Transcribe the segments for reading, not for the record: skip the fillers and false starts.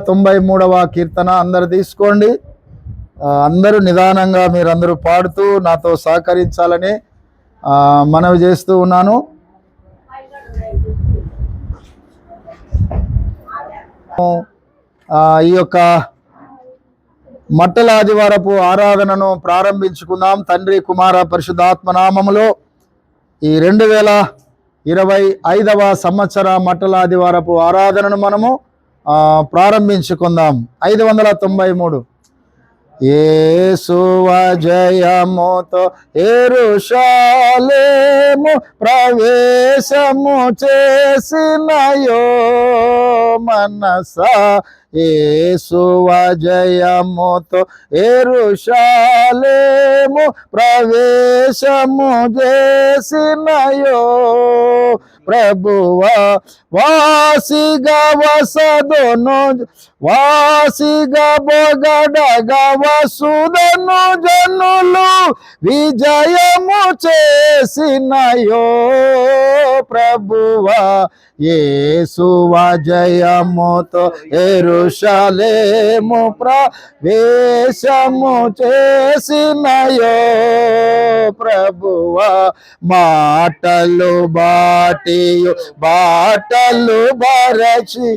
93వ కీర్తన అందరు తీసుకోండి. అందరూ నిదానంగా మీరందరూ పాడుతూ నాతో సహకరించాలని మనవి చేస్తూ ఉన్నాను. ఈ యొక్క మట్టల ఆదివారపు ఆరాధనను ప్రారంభించుకుందాం. తండ్రి కుమార పరిశుద్ధాత్మ నామములో ఈ 2025వ సంవత్సర మట్టల ఆదివారపు ఆరాధనను మనము ప్రారంభించుకుందాం. 593 యేసువ జయముతో యెరూషలేము ప్రవేశము చేసినయో మనసా, యేసువ జయముతో యెరూషలేము ప్రవేశము చేసినయో ప్రభువా, వాసిగా వసదను వాసిగా బొగడగా వసుదను జనులు విజయము చేసినయో ప్రభువా, యేసువ జయముతో యెరూషలేము ప్రవేశము చేసినయో ప్రభువా, మాటలు బాటియు బాటలు బరచి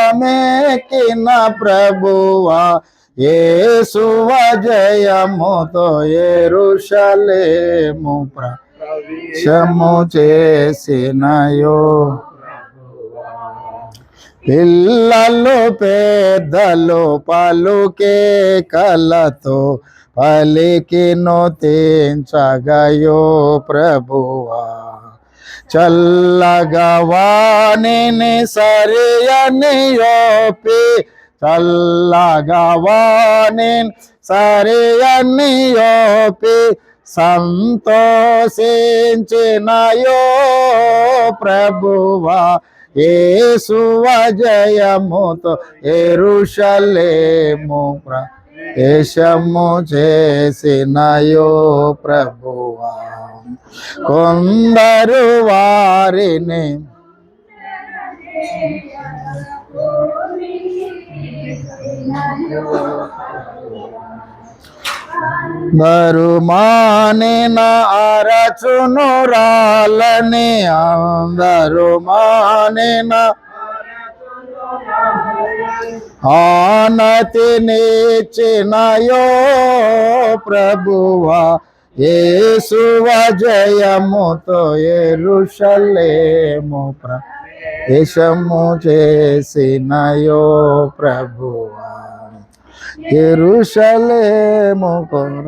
అనుకువగార్ధబమెక్కిన ప్రభువా, యేసువ జయముతో యెరూషలేము ప్రవేశము చేసినయో పిల్లలు పెద్దలు పలుకే కలతో పలికిను తెంచగయో ప్రభువా, చల్లగా వాణిని సరియని యోపి చల్లగా వాణిని సరియని యోపి సంతోషించినయో ప్రభువా, యేసువ జయముతో యెరూషలేము ప్రవేశము చేసినయో ప్రభువా, కొందరు వారిని దరుమానిన అరచును రాలని అందరు మానిన ఆనతి నిచ్చినయో ప్రభువా, యేసువ జయముతో యెరూషలేము ప్రవేశము చేసినయో ప్రభువా, యెరూషలేము కొర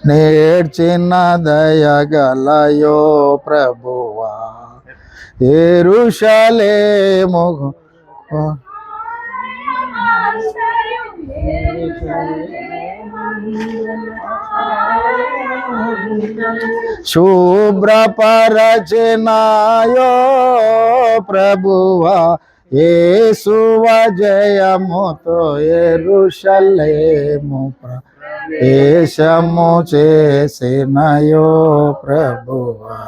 నేర్చిన దయగలయో ప్రభువా, యెరూషలేము శుభ్రపరచనాయో ప్రభువా, యేసువ జయముతో యెరూషలేము ప్రవేశము చేసినయో ప్రభువా,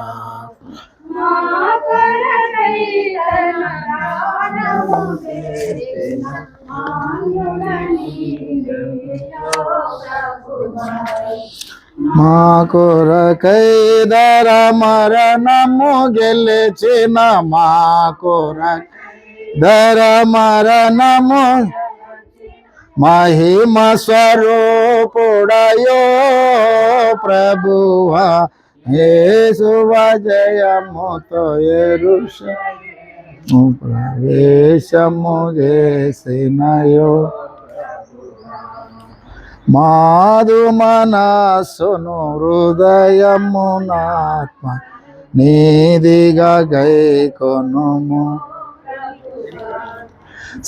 మా కొరకై దర మరణము గెలిచిన మా కొరకై దర మరణము మహిమ స్వరూపుడయో ప్రభువా, యేసువ జయముతో యెరూషలేము ప్రవేశము చేసినయో మాదు మనస్సును హృదయమునాత్మ నీదిగా గైకొనుము,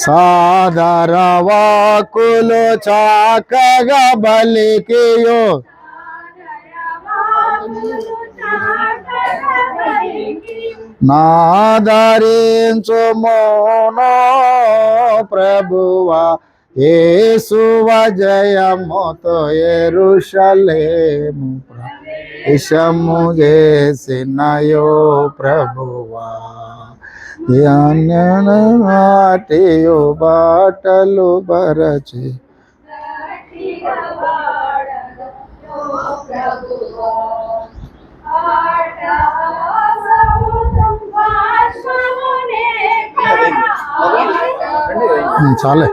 సాదర వాకులు చాకగా బలికియో నాదరించుమో నా ప్రభువా, యేసువ జయముతో యెరూషలేము ప్రవేశము చేసినయో ప్రభువా. నాట్యు బాటలు బరచి చాలే.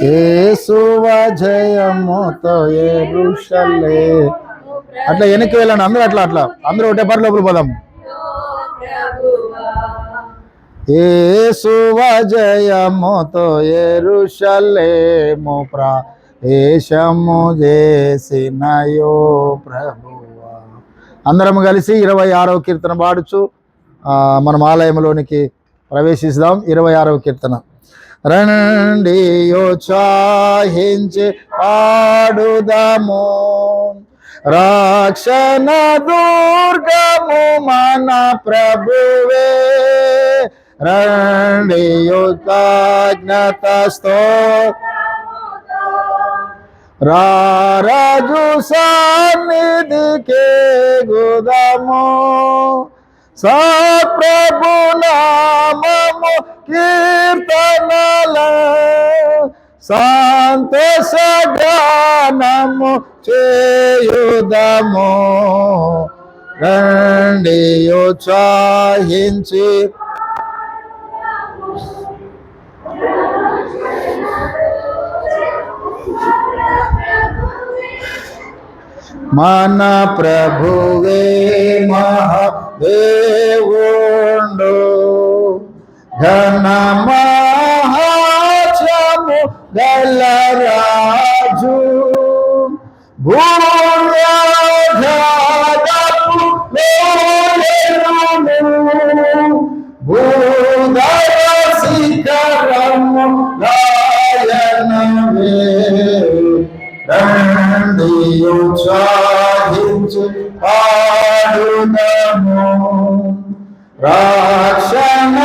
యేసువ జయముతో యెరూషలేము. అట్లా వెనక్కి వెళ్ళండి అందరూ, అట్లా అందరూ ఒకటే పాట లోపల పోదాం. యేసువ జయముతో యెరూషలేము ప్రవేశము చేసినయో ప్రభువా. అందరం కలిసి 26వ కీర్తన పాడుచు మనం ఆలయంలోనికి ప్రవేశిస్తాం. 26వ కీర్తన. రండి యోత్సాహించి పాడుదాము, రక్షణ దుర్గము మన ప్రభువే. రండి కృతజ్ఞతతో రారాజు సన్నిధికి గుదము, సప్రభు నామము కీర్తనల సంతోష గానము చేయుదము. రండి ఉత్సాహించి మన ప్రభువే మహాదేవుండు, ఘన మహాత్మ్యము గల రాజు, భూమ్యాధారపు భూధర శిఖరము రాయనవే. రండి ఉత్సాహించి పాడుదాము, రక్షణ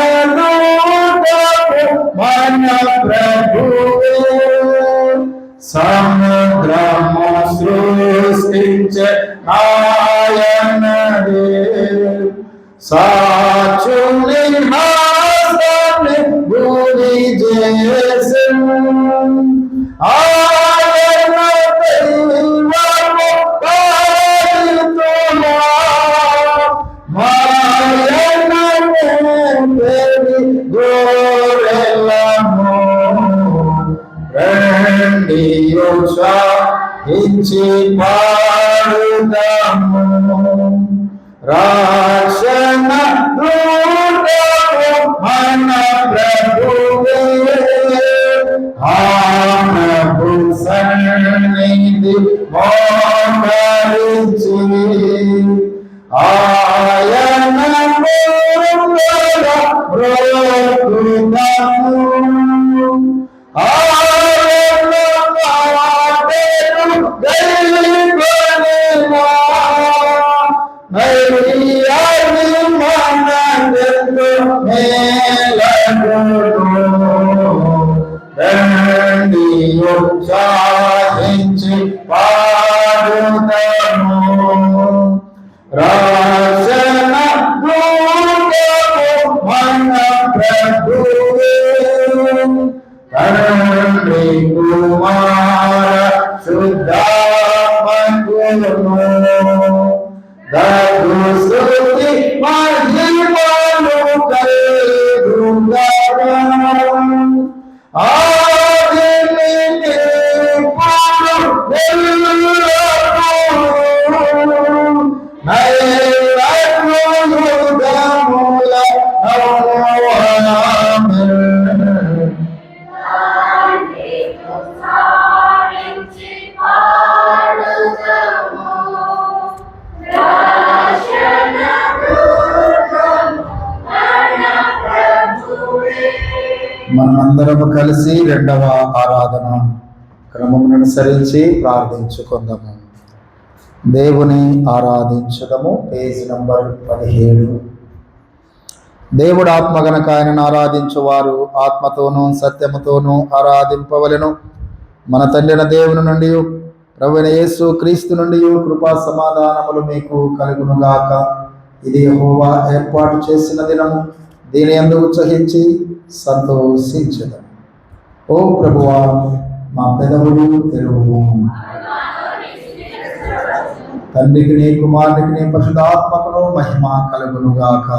మన ప్రభువే. సముద్రము సృష్టించే ఆయనవే, సాక్షుని హస్తాన్ని గురి చేసి ఆయన దైవము పాలితుమా, మాయన గోరెలము. రండి ఉత్సాహించి పాడుదాము, రక్షణ దుర్గము మన ప్రభువే. ఆ ప్రభు సన్నిధి మోకరించి ఆయన బ్రోకుదాము, ఆయన మాటలు గైకొనినా నైయాని మనదెంతో మేలగును. రండి ఉత్సాహించి పాడుదాము, రక్షణ దుర్గము మన ప్రభువే. తండ్రి కుమార శుద్ధాత్మకును దగు స్తుతి మహిమలు కలుగుగాక. ఆదిని ఇప్పుడు ఎల్లప్పుడూ నైవేద్యముల మనమందరం కలిసి రెండవ ఆరాధన క్రమమును అనుసరించి ప్రార్థించుకుందాము. దేవుని ఆరాధించడము. Page number 17. దేవుడు ఆత్మ గనక ఆయనను ఆరాధించువారు ఆత్మతోనూ సత్యముతోనూ ఆరాధింపవలెను. మన తండ్రిన దేవుని నుండి ప్రభువైన యేసు క్రీస్తు నుండి కృపా సమాధానములు మీకు కలుగునుగాక. ఇది యెహోవా ఏర్పాటు చేసిన దినము, దీని యందు ఉత్సహించి సంతోషించెదము. ఓ ప్రభువా, మా పెదవులు తెరువు. తండ్రికి కుమారునికి పరిశుద్ధాత్మకును మహిమ కలుగునుగాక.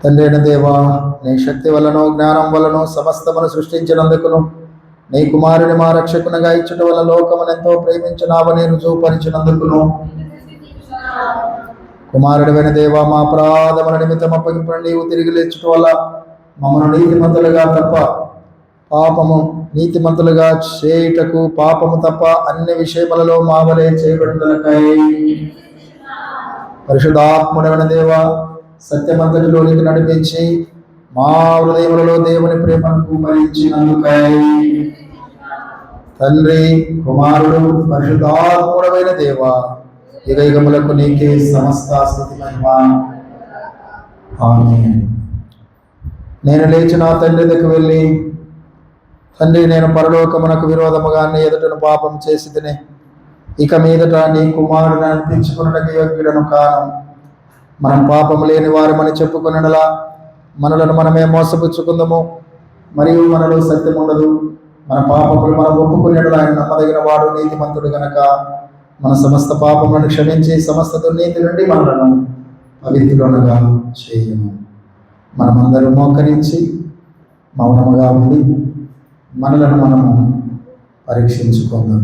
తండ్రి అయిన దేవా, నీ శక్తి వలన జ్ఞానం వలన సమస్తమును సృష్టించినందుకును, నీ కుమారుని మా రక్షకునిగా ఇచ్చుట వల్ల లోకమును ఎంతో ప్రేమించినావని రుజువుపరిచినందుకును, కుమారుడివైన దేవా, మా అపరాధముల నిమిత్తం అప్పగింపును నీవు తిరిగి లేచుట వల్ల మమ్మల్ని నీతిమంతులుగా తప్ప నీతిమంతులుగా చేయుటకు పాపము తప్ప అన్ని విషయములలో మా వలె చేయబడినకై పరిశుద్ధాత్ముడైన దేవా, సత్యమంతటిలోనికి నడిపించి మా హృదయములలో దేవుని ప్రేమను కుమ్మరించినందుకై తండ్రి, కుమారుడు, పరిశుద్ధాత్ముడైన దేవా, యుగయుగములకు నీకే సమస్త స్తుతి మహిమ. ఆమేన్. నేను లేచి నా తండ్రి దగ్గరికి వెళ్ళి, తండ్రి, నేను పరలోకమునకు విరోధముగా నీ ఎదుటను పాపం చేసి తిని ఇక మీదట నీ కుమారుని అనిపించుకున్నటకు యోగ్యుడను కాను. మనం పాపము లేని వారమని చెప్పుకున్నలా మనలను మనమే మోసపుచ్చుకుందాము, మరియు మనలో సత్యం ఉండదు. మన పాపములు మనం ఒప్పుకునేలా ఆయన నమ్మదగిన వాడు, నీతిమంతుడు గనక మన సమస్త పాపములను క్షమించి సమస్త దుర్నీతి నుండి మనలను పవిత్రులుగా చేయము. మనమందరం మోకరించి మౌనముగా ఉండి మనలను మనము పరీక్షించుకుందాం.